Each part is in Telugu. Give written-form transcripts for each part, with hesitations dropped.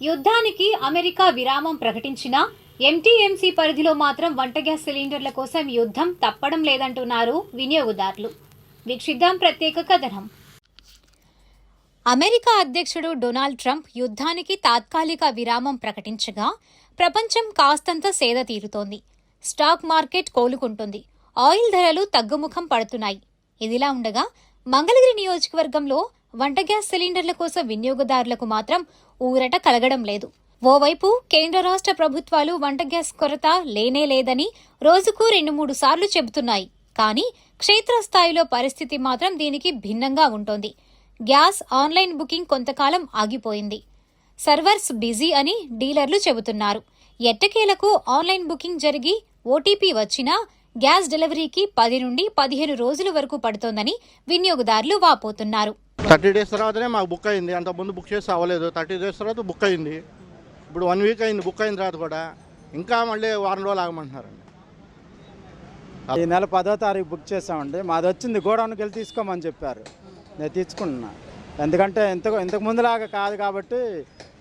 యుద్ధానికి అమెరికా విరామం ప్రకటించినా ఎంటీఎంసీ పరిధిలో మాత్రం వంట గ్యాస్ సిలిండర్ల కోసం యుద్ధం తప్పడం లేదంటున్నారు వినియోగదారులు. వీక్షిద్దాం ప్రత్యేక కథనం. అమెరికా అధ్యక్షుడు డొనాల్డ్ ట్రంప్ యుద్ధానికి తాత్కాలిక విరామం ప్రకటించగా ప్రపంచం కాస్తంత సేద తీరుతోంది. స్టాక్ మార్కెట్ కోలుకుంటుంది. ఆయిల్ ధరలు తగ్గుముఖం పడుతున్నాయి. ఇదిలా ఉండగా మంగళగిరి నియోజకవర్గంలో వంట గ్యాస్ సిలిండర్ల కోసం వినియోగదారులకు మాత్రం ఊరట కలగడం లేదు. ఓవైపు కేంద్ర రాష్ట్ర ప్రభుత్వాలు వంట గ్యాస్ కొరత లేనే లేదని రోజుకు 2-3 సార్లు చెబుతున్నాయి. కానీ క్షేత్రస్థాయిలో పరిస్థితి మాత్రం దీనికి భిన్నంగా ఉంటోంది. గ్యాస్ ఆన్లైన్ బుకింగ్ కొంతకాలం ఆగిపోయింది. సర్వర్స్ బిజీ అని డీలర్లు చెబుతున్నారు. ఎట్టకేలకు ఆన్లైన్ బుకింగ్ జరిగి ఓటీపీ వచ్చినా గ్యాస్ డెలివరీకి 10 నుండి 15 రోజుల వరకు పడుతోందని వినియోగదారులు వాపోతున్నారు. 30 డేస్ తర్వాతనే మాకు బుక్ అయింది. అంతకుముందు బుక్ చేసి అవ్వలేదు. 30 డేస్ తర్వాత బుక్ అయింది. ఇప్పుడు 1 వీక్ అయింది బుక్ అయిన తర్వాత కూడా ఇంకా మళ్ళీ వారం రోజులు ఆగమంటున్నారండి. ఈ నెల 10వ తారీఖు బుక్ చేసామండి. మాది వచ్చింది గోడౌన్కి వెళ్ళి తీసుకోమని చెప్పారు. నేను తీసుకుంటున్నా. ఎందుకంటే ఇంతకు ముందులాగా కాదు కాబట్టి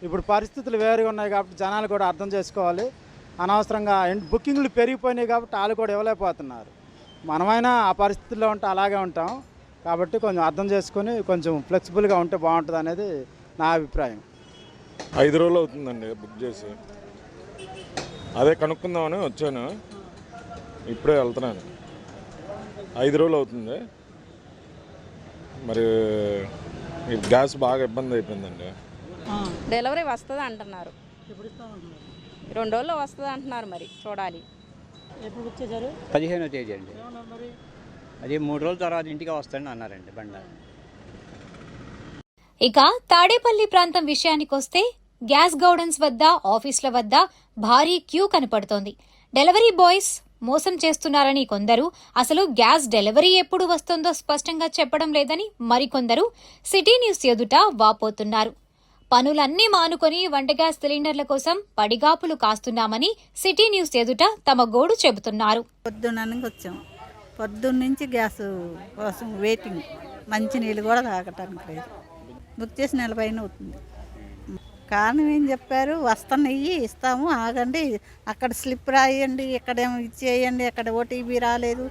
ఇప్పుడు పరిస్థితులు వేరుగా ఉన్నాయి కాబట్టి జనాలు కూడా అర్థం చేసుకోవాలి. అనవసరంగా బుకింగ్లు పెరిగిపోయినాయి కాబట్టి వాళ్ళు కూడా ఇవ్వలేకపోతున్నారు. మనమైనా ఆ పరిస్థితుల్లో ఉంటే అలాగే ఉంటాం కాబట్టి కొంచెం అర్థం చేసుకొని కొంచెం ఫ్లెక్సిబుల్గా ఉంటే బాగుంటుంది అనేది నా అభిప్రాయం. 5 రోజులు అవుతుందండి బుక్ చేసి. అదే కనుక్కుందామని వచ్చాను. ఇప్పుడే వెళ్తున్నాను. 5 రోజులు అవుతుంది. మరి గ్యాస్ బాగా ఇబ్బంది అయిపోయిందండి. డెలివరీ వస్తుంది అంటున్నారు. 2 రోజుల్లో వస్తుంది అంటున్నారు. మరి చూడాలి. ఎప్పుడు బుక్ చేశారు? 15వ తేదీ అండి. అది 3 రోజుల తర్వాత ఇంటికి వస్తానని అన్నారండి బండ. ఇక తాడేపల్లి ప్రాంతం విషయానికొస్తే గ్యాస్ గౌడన్స్ వద్ద ఆఫీసుల వద్ద భారీ క్యూ కనపడుతోంది. డెలివరీ బాయ్స్ మోసం చేస్తున్నారని కొందరు, అసలు గ్యాస్ డెలివరీ ఎప్పుడు వస్తుందో స్పష్టంగా చెప్పడం లేదని మరికొందరు సిటీ న్యూస్ ఎదుట వాపోతున్నారు. పనులన్నీ మానుకొని వంట గ్యాస్ సిలిండర్ల కోసం పడిగాపులు కాస్తున్నామని సిటీ న్యూస్ ఎదుట తమ గోడు చెబుతున్నారు. పొద్దున్న నుంచి గ్యాస్ కోసం వెయిటింగ్. మంచి నీళ్ళు కూడా తాగటానికి లేదు. బుక్ చేసి 40 పైన అవుతుంది. కారణం ఏం చెప్పారు? వస్తున్నాయి ఇస్తాము, ఆగండి, అక్కడ స్లిప్ రాయండి, ఇక్కడేమో ఇచ్చేయండి, అక్కడ ఓటీపీ రాలేదు,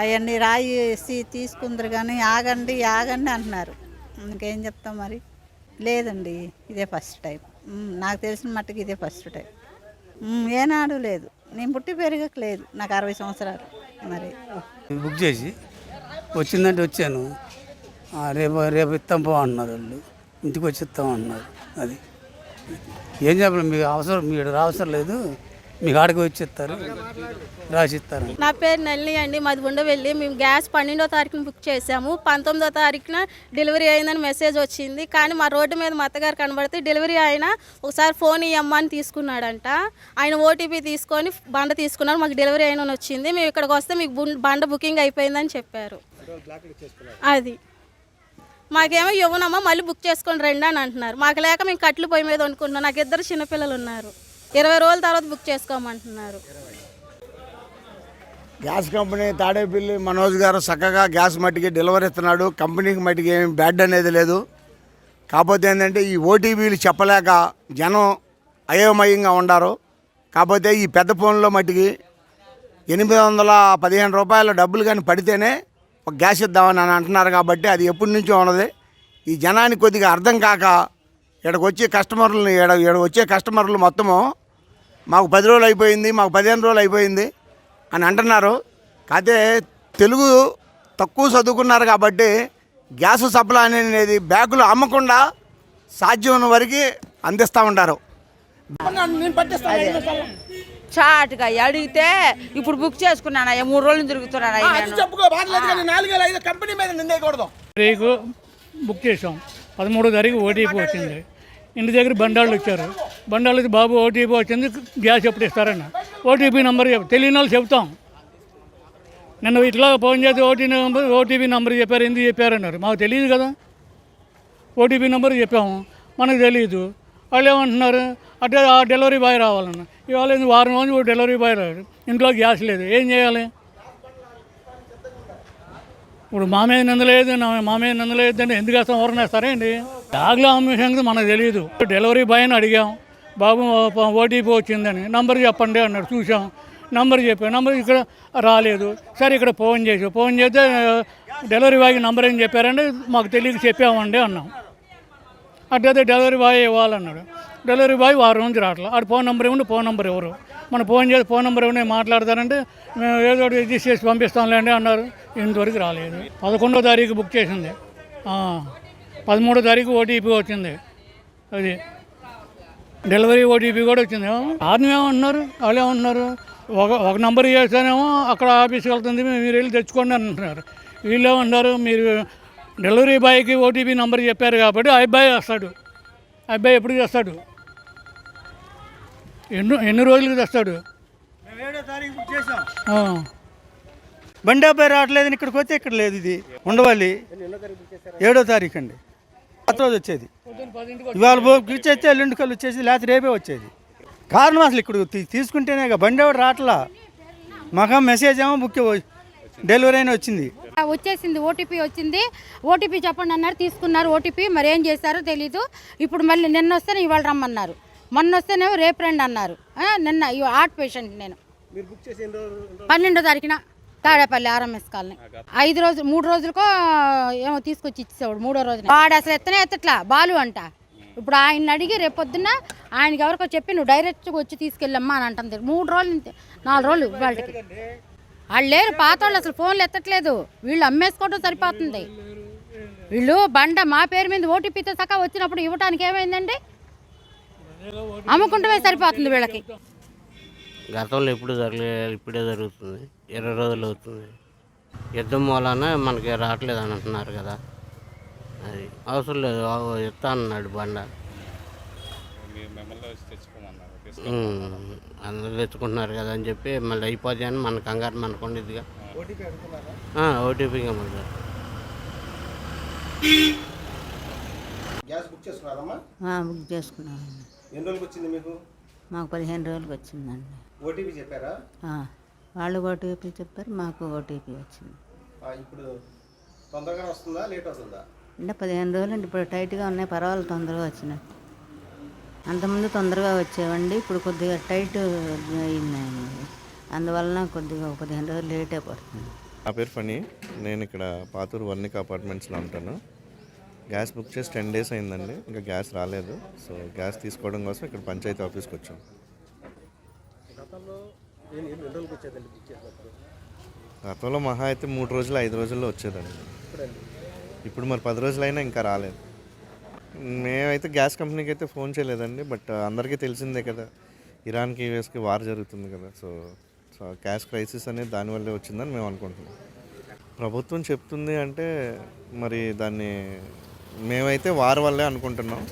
అవన్నీ రాసి తీసుకుందరు కానీ ఆగండి అంటున్నారు. ఇంకేం చెప్తాం మరి? లేదండి, ఇదే ఫస్ట్ టైం. నాకు తెలిసిన మట్టుకు ఇదే ఫస్ట్ టైం. ఏనాడు లేదు. నేను పుట్టి పెరగట్లేదు. నాకు 60 సంవత్సరాలు. మరి బుక్ చేసి వచ్చిందంటే వచ్చాను. రేపు ఇస్తాం పో అన్నారు వాళ్ళు. ఇంటికి వచ్చి ఇస్తాం అన్నారు. అది ఏం చెప్పాలి? మీకు అవసరం, మీరు అవసరం లేదు, మీకు ఆడికి వచ్చి ఇస్తారు, రాసి ఇస్తారు. నా పేరు నల్లి అండి. మాది ఉండవెళ్ళి. మేము గ్యాస్ 12వ తారీఖున బుక్ చేసాము. 19వ తారీఖున డెలివరీ అయిందని మెసేజ్ వచ్చింది. కానీ మా రోడ్డు మీద మా అత్తగారు కనబడితే డెలివరీ ఆయన ఒకసారి ఫోన్ ఇవ్వమ్మా అని తీసుకున్నాడంట. ఆయన ఓటీపీ తీసుకొని బండ తీసుకున్నారు. మాకు డెలివరీ అయిన వచ్చింది. మేము ఇక్కడికి వస్తే మీకు బండ బుకింగ్ అయిపోయిందని చెప్పారు. అది మాకేమో ఇవ్వనమ్మా, మళ్ళీ బుక్ చేసుకొని రండి అని అంటున్నారు. మాకు లేక మేము కట్లు పొయ్యి మీద వండుకుంటున్నాం. నాకు 2 చిన్నపిల్లలు ఉన్నారు. 20 రోజుల తర్వాత బుక్ చేసుకోమంటున్నారు. గ్యాస్ కంపెనీ తాడేపల్లి మనోజ్ గారు చక్కగా గ్యాస్ మట్టికి డెలివరీ ఇస్తున్నాడు. కంపెనీకి మట్టికి ఏమి బ్యాడ్ అనేది లేదు. కాకపోతే ఏంటంటే ఈ ఓటీపీలు చెప్పలేక జనం అయోమయంగా ఉండారు. కాకపోతే ఈ పెద్ద ఫోన్లో మట్టికి 815 రూపాయల డబ్బులు కానీ పడితేనే ఒక గ్యాస్ ఇద్దామని అని అంటున్నారు. కాబట్టి అది ఎప్పటి నుంచో ఉన్నది. ఈ జనానికి కొద్దిగా అర్థం కాక ఇక్కడికి వచ్చే కస్టమర్లు మొత్తము మాకు 10 రోజులు అయిపోయింది, మాకు 15 రోజులు అయిపోయింది అని అంటున్నారు. కాకపోతే తెలుగు తక్కువ చదువుకున్నారు కాబట్టి గ్యాస్ సప్లై అనేది బ్యాగులు అమ్మకుండా సాధ్యం వరకు అందిస్తూ ఉంటారు. చాటుగా అడిగితే ఇప్పుడు బుక్ చేసుకున్నాను. 3 రోజులు తిరుగుతున్నాను. బుక్ చేసాం. 13వ తారీఖు ఓటీపీ వచ్చింది. ఇంటి దగ్గర బండాళ్ళు వచ్చారు. బండాళ్ళు వచ్చి బాబు ఓటీపీ వచ్చింది, గ్యాస్ ఎప్పుడు ఇస్తారన్న. ఓటీపీ నెంబర్ తెలియని వాళ్ళు చెప్తాం. నిన్న ఇట్లా ఫోన్ చేసి ఓటీపీ నెంబర్ చెప్పారు. ఎందుకు చెప్పారన్నారు. మాకు తెలియదు కదా. ఓటీపీ నెంబర్ చెప్పాము, మనకు తెలియదు. వాళ్ళు ఏమంటున్నారు అంటే ఆ డెలివరీ బాయ్ రావాలన్న. ఇవాళ వారం రోజు డెలివరీ బాయ్ రాడు. ఇంట్లో గ్యాస్ లేదు, ఏం చేయాలి? ఇప్పుడు మామయ్య నందలేదు అంటే ఎందుకు వేస్తాం? ఎవరిని వేస్తారా అండి? డాగ్లో అమ్మే సంగతి మనకు తెలియదు. డెలివరీ బాయ్ని అడిగాం, బాబు ఓటీపీ వచ్చిందని నంబర్ చెప్పండి అన్నాడు. చూసాం, నంబర్ చెప్పాను, నంబర్ ఇక్కడ రాలేదు. సరే ఇక్కడ ఫోన్ చేస్తే డెలివరీ బాయ్కి నంబర్ ఏం చెప్పారంటే మాకు తెలియక చెప్పామండి అన్నాం. అట్లయితే డెలివరీ బాయ్ ఇవ్వాలన్నాడు. డెలివరీ బాయ్ వారం నుంచి రావట్లేదు. ఆడు ఫోన్ నెంబర్ ఇవ్వండి, ఫోన్ నెంబర్ ఎవరు మనం ఫోన్ చేసి ఫోన్ నెంబర్ ఇవ్వండి మాట్లాడతారంటే మేము ఏదో ఒకటి రిజిస్టర్ చేసి పంపిస్తాంలేండి అన్నారు. ఇంతవరకు రాలేదు. 11వ తారీఖు బుక్ చేసింది, 13వ తారీఖు ఓటీపీ వచ్చింది. అది డెలివరీ ఓటీపీ కూడా వచ్చింది. ఆర్మీ ఏమంటున్నారు, వాళ్ళు ఏమంటున్నారు, ఒక నెంబర్ చేస్తేనేమో అక్కడ ఆఫీస్కి వెళ్తుంది, మీరు వెళ్ళి తెచ్చుకోండి అంటున్నారు. వీళ్ళు ఏమంటున్నారు, మీరు డెలివరీ బాయ్కి ఓటీపీ నెంబర్ చెప్పారు కాబట్టి ఆ అబ్బాయి వస్తాడు. ఆ అబ్బాయి ఎప్పుడు చేస్తాడు, ఎన్ని రోజులకి తెస్తాడు? 7వ తారీఖు బుక్ చేసాం. బండి అబ్బాయి రావట్లేదని ఇక్కడికి వస్తే ఇక్కడ లేదు. ఇది ఉండవాలి 7వ తారీఖు అండి. కొత్త రోజు వచ్చేది. ఇవాళ బుక్ చేస్తే ఎల్లుండి కళ్ళు వచ్చేది, లేకపోతే రేపే వచ్చేది. కారణం అసలు ఇక్కడ తీసుకుంటేనే బండి ఎవడు రావట్లా. మాకు మెసేజ్ ఏమో బుక్ డెలివరీ అయినా వచ్చేసింది, ఓటీపీ వచ్చింది. ఓటీపీ చెప్పండి అన్నారు, తీసుకున్నారు ఓటీపీ. మరి ఏం చేశారో తెలీదు. ఇప్పుడు మళ్ళీ నిన్న వస్తేనే ఇవాళ రమ్మన్నారు, మొన్న వస్తేనేమో రేపు రండి అన్నారు. నిన్న హార్ట్ పేషెంట్ నేను. 12వ తారీఖున తాడేపల్లి ఆర్ఎంఎస్ కాలనీ. 3 రోజులకో ఏమో తీసుకొచ్చి ఇచ్చేవాడు. 3వ రోజున వాడు అసలు ఎత్తట్లా, బాలు అంట. ఇప్పుడు ఆయన అడిగి రేపు పొద్దున్న ఆయనకి ఎవరికో చెప్పి నువ్వు డైరెక్ట్గా వచ్చి తీసుకెళ్ళమ్మా అని అంటుంది. 3 రోజులు 4 రోజులు వాళ్ళకి వాళ్ళు లేరు. పాత వాళ్ళు అసలు ఫోన్లు ఎత్తట్లేదు. వీళ్ళు అమ్మేసుకోవడం సరిపోతుంది. వీళ్ళు బండ మా పేరు మీద ఓటీపీతో సహా వచ్చినప్పుడు ఇవ్వటానికి ఏమైందండి, అమ్ముకుంటమే సరిపోతుంది వీళ్ళకి. గతంలో ఎప్పుడు జరగలేదు, ఇప్పుడే జరుగుతుంది. 20 రోజులు అవుతుంది. యుద్ధం వలన మనకి రావట్లేదు అని అంటున్నారు కదా. అది అవసరం లేదు, ఇస్తా అన్నాడు బండ. అందరూ తెచ్చుకుంటున్నారు కదా అని చెప్పి మళ్ళీ అయిపోద్ది అని మన కంగారు మనకు ఉండేదిగా. ఓటీపీ కమ్మా. గ్యాస్ బుక్ చేసుకున్నారమ్మా? బుక్ చేసుకున్నాను. ఎన్ని రోజులకు వచ్చింది మీకు? మాకు 15 రోజులకు వచ్చిందండి. ఓటీపీ చెప్పారా? వాళ్ళు ఓటీపీ చెప్పారు, మాకు ఓటీపీ వచ్చింది. ఇప్పుడు తొందరగా వస్తుందా, లేట్ అవుతుందా? అంటే 15 రోజులు అండి. ఇప్పుడు టైట్గా ఉన్నాయి, పర్వాలేదు, తొందరగా వచ్చినాయి. అంతకుముందు తొందరగా వచ్చేవండి, ఇప్పుడు కొద్దిగా టైట్ అయిందండి. అందువలన కొద్దిగా 15 రోజులు లేట్ అయిపోతుంది. నా పేరు ఫనీ, నేను ఇక్కడ పాతూరు వర్ణిక అపార్ట్మెంట్స్లో ఉంటాను. గ్యాస్ బుక్ చేసి 10 డేస్ అయిందండి, ఇంకా గ్యాస్ రాలేదు. సో గ్యాస్ తీసుకోవడం కోసం ఇక్కడ పంచాయతీ ఆఫీస్కి వచ్చాం. గతంలో మహా అయితే 3 రోజులు 5 రోజుల్లో వచ్చేదండి. ఇప్పుడు మరి 10 రోజులైనా ఇంకా రాలేదు. మేమైతే గ్యాస్ కంపెనీకి అయితే ఫోన్ చేయలేదండి, బట్ అందరికీ తెలిసిందే కదా, ఇరాన్కి యూఎస్కి వార్ జరుగుతుంది కదా. సో గ్యాస్ క్రైసిస్ అనేది దానివల్లే వచ్చిందని మేము అనుకుంటున్నాం. ప్రభుత్వం చెప్తుంది అంటే మరి దాన్ని మేమైతే వార్ వల్లే అనుకుంటున్నాం.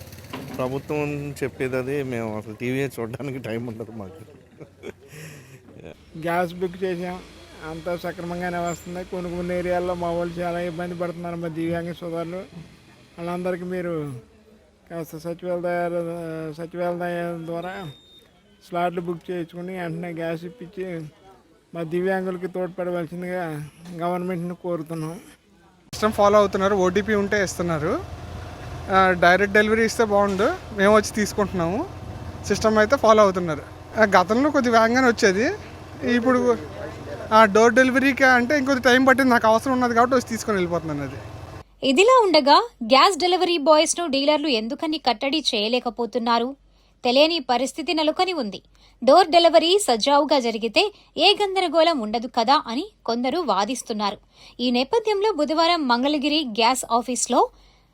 ప్రభుత్వం చెప్పేది అది మేము అసలు టీవీ చూడడానికి టైం ఉండదు మాకు. గ్యాస్ బుక్ చేసాం, అంతా సక్రమంగానే వస్తుంది. కొన్ని ఏరియాల్లో మా వాళ్ళు చాలా ఇబ్బంది పడుతున్నారు, మా దివ్యాంగ సోదరులు. వాళ్ళందరికీ మీరు కాస్త సచివాలయం ద్వారా స్లాట్లు బుక్ చేయించుకుని వెంటనే గ్యాస్ ఇప్పించి మా దివ్యాంగులకి తోడ్పడవలసిందిగా గవర్నమెంట్ని కోరుతున్నాం. సిస్టమ్ ఫాలో అవుతున్నారు, ఓటీపీ ఉంటే ఇస్తున్నారు. డైరెక్ట్ డెలివరీ ఇస్తే బాగుండు, మేము వచ్చి తీసుకుంటున్నాము. సిస్టమ్ అయితే ఫాలో అవుతున్నారు. గతంలో కొద్ది వేగంగానే వచ్చేది, ఇప్పుడు డోర్ డెలివరీకి అంటే ఇంకొద్ది టైం పట్టింది. నాకు అవసరం ఉన్నది కాబట్టి వచ్చి తీసుకొని వెళ్ళిపోతున్నాను. అది ఇదిలా ఉండగా గ్యాస్ డెలివరీ బాయ్స్ ను డీలర్లు ఎందుకని కట్టడి చేయలేకపోతున్నారు? తెలియని పరిస్థితి నెలకొని ఉంది. డోర్ డెలివరీ సజావుగా జరిగితే ఏ గందరగోళం ఉండదు కదా అని కొందరు వాదిస్తున్నారు. ఈ నేపథ్యంలో బుధవారం మంగళగిరి గ్యాస్ ఆఫీస్లో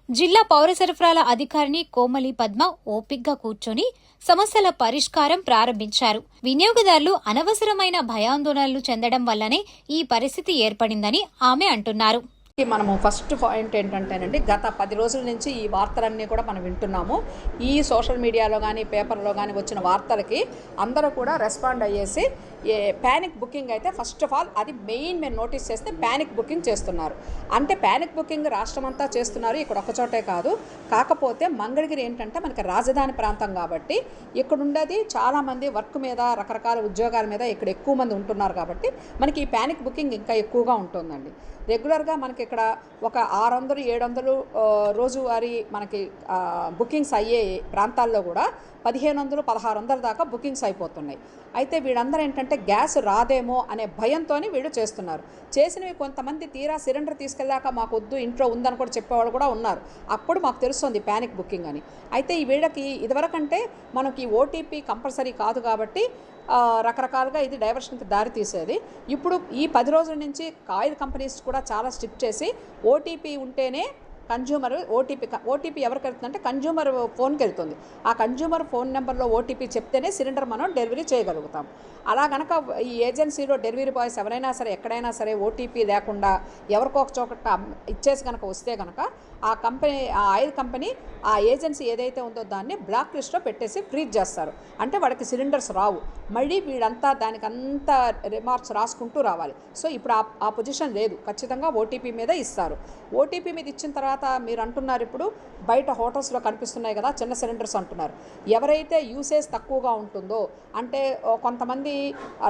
జిల్లా పౌర సరఫరాల అధికారిని కోమలి పద్మ ఓపిగ్గా కూర్చొని సమస్యల పరిష్కారం ప్రారంభించారు. వినియోగదారులు అనవసరమైన భయాందోళనలు చెందడం వల్లనే ఈ పరిస్థితి ఏర్పడిందని ఆమె అంటున్నారు. మనము ఫస్ట్ పాయింట్ ఏంటంటేనండి, గత 10 రోజుల నుంచి ఈ వార్తలన్నీ కూడా మనం వింటున్నాము. ఈ సోషల్ మీడియాలో కానీ పేపర్లో కానీ వచ్చిన వార్తలకి అందరూ కూడా రెస్పాండ్ అయ్యేసి ప్యానిక్ బుకింగ్ అయితే ఫస్ట్ ఆఫ్ ఆల్ అది మెయిన్ మేము నోటీస్ చేస్తే ప్యానిక్ బుకింగ్ చేస్తున్నారు. అంటే ప్యానిక్ బుకింగ్ రాష్ట్రం అంతా చేస్తున్నారు, ఇక్కడ ఒక్కచోటే కాదు. కాకపోతే మంగళగిరి ఏంటంటే మనకి రాజధాని ప్రాంతం కాబట్టి ఇక్కడ ఉండేది చాలామంది వర్క్ మీద రకరకాల ఉద్యోగాల మీద ఇక్కడ ఎక్కువ మంది ఉంటున్నారు కాబట్టి మనకి ఈ ప్యానిక్ బుకింగ్ ఇంకా ఎక్కువగా ఉంటుందండి. రెగ్యులర్గా మనకి ఇక్కడ ఒక 600-700 రోజువారీ మనకి బుకింగ్స్ అయ్యే ప్రాంతాల్లో కూడా 1500-1600 దాకా బుకింగ్స్ అయిపోతున్నాయి. అయితే వీళ్ళందరూ ఏంటంటే గ్యాస్ రాదేమో అనే భయంతో వీళ్ళు చేస్తున్నారు. చేసినవి కొంతమంది తీరా సిలిండర్ తీసుకెళ్ళాక మాకు వద్దు ఇంట్లో ఉందని కూడా చెప్పేవాళ్ళు కూడా ఉన్నారు. అప్పుడు మాకు తెలుస్తుంది ప్యానిక్ బుకింగ్ అని. అయితే ఈ వీళ్ళకి ఇదివరకంటే మనకి ఓటీపీ కంపల్సరీ కాదు కాబట్టి రకరకాలుగా ఇది డైవర్షన్కి దారి తీసేది. ఇప్పుడు ఈ 10 రోజుల నుంచి ఆయిల్ కంపెనీస్ కూడా చాలా స్ట్రిక్ట్ చేసి ఓటీపీ ఉంటేనే కన్జ్యూమర్ ఓటీపీ ఎవరికి వెళ్తుందంటే కన్జ్యూమర్ ఫోన్కి వెళ్తుంది. ఆ కన్జ్యూమర్ ఫోన్ నెంబర్లో ఓటీపీ చెప్తేనే సిలిండర్ మనం డెలివరీ చేయగలుగుతాం. అలా కనుక ఈ ఏజెన్సీలో డెలివరీ బాయ్స్ ఎవరైనా సరే ఎక్కడైనా సరే ఓటీపీ లేకుండా ఎవరికో ఒక చోట ఇచ్చేసి కనుక వస్తే కనుక ఆ కంపెనీ ఆ ఆయిల్ కంపెనీ ఆ ఏజెన్సీ ఏదైతే ఉందో దాన్ని బ్లాక్ లిస్ట్లో పెట్టేసి ఫ్రీజ్ చేస్తారు. అంటే వాడికి సిలిండర్స్ రావు. మళ్ళీ వీళ్ళంతా దానికంతా రిమార్క్స్ రాసుకుంటూ రావాలి. సో ఇప్పుడు ఆ పొజిషన్ లేదు, ఖచ్చితంగా ఓటీపీ మీద ఇస్తారు. ఓటీపీ మీద ఇచ్చిన తర్వాత మీరు అంటున్నారు ఇప్పుడు బయట హోటల్స్లో కనిపిస్తున్నాయి కదా చిన్న సిలిండర్స్ అంటున్నారు. ఎవరైతే యూసేజ్ తక్కువగా ఉంటుందో అంటే కొంతమంది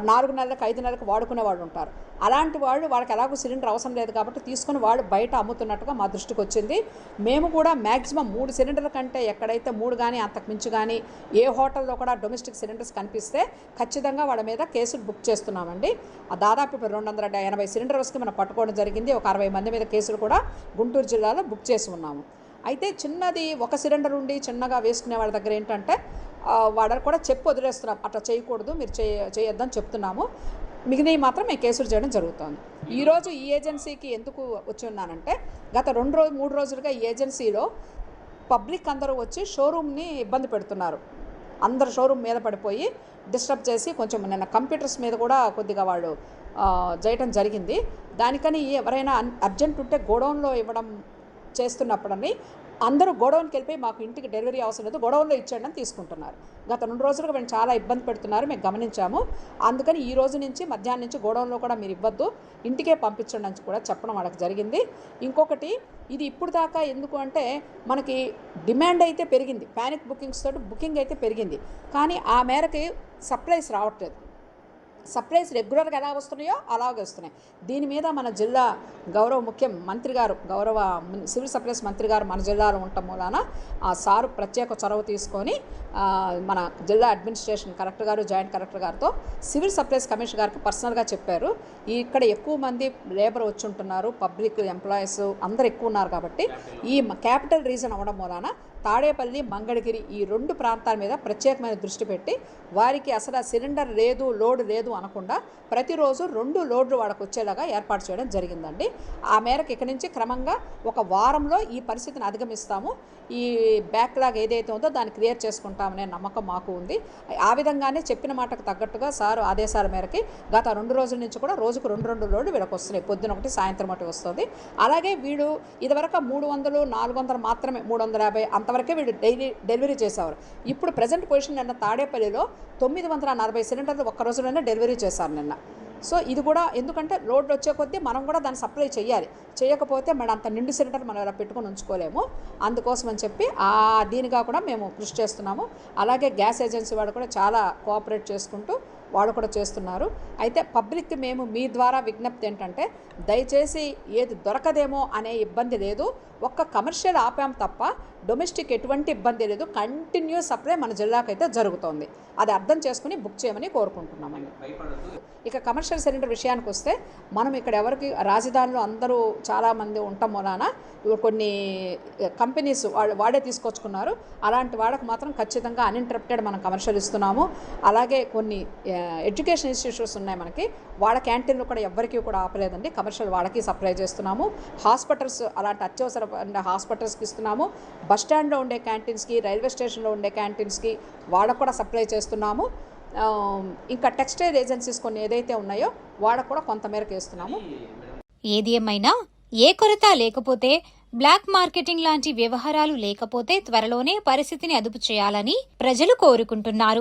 4 నెలలకు 5 నెలలకు వాడుకునే వాళ్ళు ఉంటారు. అలాంటి వాళ్ళు వాళ్ళకి ఎలాగో సిలిండర్ అవసరం లేదు కాబట్టి తీసుకుని వాళ్ళు బయట అమ్ముతున్నట్టుగా మా దృష్టికి వచ్చింది. మేము కూడా మ్యాక్సిమం 3 సిలిండర్ల కంటే ఎక్కడైతే 3 కానీ అంతకు మించి కానీ ఏ హోటల్లో కూడా డొమెస్టిక్ సిలిండర్స్ కనిపిస్తే ఖచ్చితంగా వాళ్ళ మీద కేసులు బుక్ చేస్తున్నామండి. దాదాపు ఇప్పుడు 280 సిలిండర్స్కి మనం పట్టుకోవడం జరిగింది. ఒక 60 మంది మీద కేసులు కూడా గుంటూరు జిల్లాలో బుక్ చేసి ఉన్నాము. అయితే చిన్నది ఒక సిలిండర్ ఉండి చిన్నగా వేసుకునే వాళ్ళ దగ్గర ఏంటంటే వాళ్ళని కూడా చెప్పి వదిలేస్తున్నాం, అట్లా చేయకూడదు మీరు చేయొద్దని చెప్తున్నాము. మిగిలినవి మాత్రం మేము కేసులు చేయడం జరుగుతుంది. ఈరోజు ఈ ఏజెన్సీకి ఎందుకు వచ్చి ఉన్నానంటే గత 3 రోజులుగా ఈ ఏజెన్సీలో పబ్లిక్ అందరూ వచ్చి షోరూమ్ని ఇబ్బంది పెడుతున్నారు. అందరు షోరూమ్ మీద పడిపోయి డిస్టర్బ్ చేసి కొంచెం నిన్న కంప్యూటర్స్ మీద కూడా కొద్దిగా వాళ్ళు చేయటం జరిగింది. దానికని ఎవరైనా అర్జెంట్ ఉంటే గోడౌన్లో ఇవ్వడం చేస్తున్నప్పుడని అందరూ గోడౌన్కి వెళ్ళిపోయి మాకు ఇంటికి డెలివరీ అవసరం లేదు గోడౌన్లో ఇచ్చేయండి అని తీసుకుంటున్నారు. గత 2 రోజులుగా మేము చాలా ఇబ్బంది పెడుతున్నారు, మేము గమనించాము. అందుకని ఈ రోజు నుంచి మధ్యాహ్నం నుంచి గోడౌన్లో కూడా మీరు ఇవ్వద్దు ఇంటికే పంపించండి అని కూడా చెప్పడం వాళ్ళకి జరిగింది. ఇంకొకటి ఇది ఇప్పుడు దాకా ఎందుకు అంటే మనకి డిమాండ్ అయితే పెరిగింది, ప్యానిక్ బుకింగ్స్ తోటి బుకింగ్ అయితే పెరిగింది, కానీ ఆ మేరకి సప్లైస్ రావట్లేదు. సప్లైస్ రెగ్యులర్గా ఎలా వస్తున్నాయో అలాగే వస్తున్నాయి. దీని మీద మన జిల్లా గౌరవ మంత్రి గారు గౌరవ సివిల్ సప్లైస్ మంత్రి గారు మన జిల్లాలో ఉండటం మూలాన ఆ సారు ప్రత్యేక చొరవ తీసుకొని మన జిల్లా అడ్మినిస్ట్రేషన్ కలెక్టర్ గారు జాయింట్ కలెక్టర్ గారితో సివిల్ సప్లైస్ కమిషనర్ గారికి పర్సనల్గా చెప్పారు. ఇక్కడ ఎక్కువ మంది లేబర్ వచ్చి ఉంటున్నారు, పబ్లిక్ ఎంప్లాయీస్ అందరు ఎక్కువ ఉన్నారు కాబట్టి ఈ క్యాపిటల్ రీజన్ అవ్వడం మూలాన తాడేపల్లి మంగళగిరి ఈ 2 ప్రాంతాల మీద ప్రత్యేకమైన దృష్టి పెట్టి వారికి అసలు సిలిండర్ లేదు లోడ్ లేదు అనకుండా ప్రతిరోజు 2 లోడ్లు వాళ్ళకు వచ్చేలాగా ఏర్పాటు చేయడం జరిగిందండి. ఆ మేరకు ఇక్కడి నుంచి క్రమంగా ఒక వారంలో ఈ పరిస్థితిని అధిగమిస్తాము. ఈ బ్యాక్లాగ్ ఏదైతే ఉందో దాన్ని క్లియర్ చేసుకుంటామనే నమ్మకం మాకు ఉంది. ఆ విధంగానే చెప్పిన మాటకు తగ్గట్టుగా సారు ఆదేశాల మేరకి గత 2 రోజుల నుంచి కూడా రోజుకు 2 లోడ్లు వీళ్ళకి వస్తున్నాయి. పొద్దున ఒకటి సాయంత్రం ఒకటి వస్తుంది. అలాగే వీళ్ళు ఇదివరకు 300 400 మాత్రమే 350 అంతవరకే వీళ్ళు డెలివరీ చేసేవారు. ఇప్పుడు ప్రజెంట్ పొజిషన్ నిన్న తాడేపల్లిలో 940 సిలిండర్లు ఒక్క రోజులోనే డెలివరీ చేశారు నిన్న. సో ఇది కూడా ఎందుకంటే లోడ్లు వచ్చే కొద్దీ మనం కూడా దాన్ని సప్లై చేయాలి, చేయకపోతే మరి అంత నిండు సిలిండర్ మనం ఇలా పెట్టుకొని ఉంచుకోలేము. అందుకోసం అని చెప్పి దీనిగా కూడా మేము కృషి చేస్తున్నాము. అలాగే గ్యాస్ ఏజెన్సీ వాళ్ళు కూడా చాలా కోఆపరేట్ చేసుకుంటూ వాళ్ళు కూడా చేస్తున్నారు. అయితే పబ్లిక్కి మేము మీ ద్వారా విజ్ఞప్తి ఏంటంటే దయచేసి ఏది దొరకదేమో అనే ఇబ్బంది లేదు. ఒక్క కమర్షియల్ ఆపాం తప్ప డొమెస్టిక్ ఎటువంటి ఇబ్బంది లేదు. కంటిన్యూస్ సప్లై మన జిల్లాకైతే జరుగుతోంది. అది అర్థం చేసుకుని బుక్ చేయమని కోరుకుంటున్నామండి. ఇక కమర్షియల్ సిలిండర్ విషయానికి వస్తే మనం ఇక్కడ ఎవరికి రాజధానిలో అందరూ చాలామంది ఉండటం వలన కొన్ని కంపెనీస్ వాడే తీసుకొచ్చుకున్నారు. అలాంటి వాళ్ళకు మాత్రం ఖచ్చితంగా అన్ఇంటరప్టెడ్ మనం కమర్షియల్ ఇస్తున్నాము. అలాగే కొన్ని ఎడ్యుకేషన్ ఇన్స్టిట్యూట్స్ ఉన్నాయి మనకి, వాళ్ళ క్యాంటీన్లు కూడా ఎవ్వరికీ కూడా ఆపలేదండి, కమర్షియల్ వాళ్ళకి సప్లై చేస్తున్నాము. హాస్పిటల్స్ అలాంటి అత్యవసర హాస్పిటల్స్కి ఇస్తున్నాము. బస్ స్టాండ్లో ఉండే క్యాంటీన్స్కి, రైల్వే స్టేషన్లో ఉండే క్యాంటీన్స్కి వాళ్ళకు కూడా సప్లై చేస్తున్నాము. ఇంకా టెక్స్టైల్ ఏజెన్సీస్ కొన్ని ఏదైతే ఉన్నాయో వాళ్ళకు కూడా కొంతమేరకు వేస్తున్నాము. ఏది ఏమైనా ఏ కొరత లేకపోతే, బ్లాక్ మార్కెటింగ్ లాంటి వ్యవహారాలు లేకపోతే త్వరలోనే పరిస్థితిని అదుపు చేయాలని ప్రజలు కోరుకుంటున్నారు.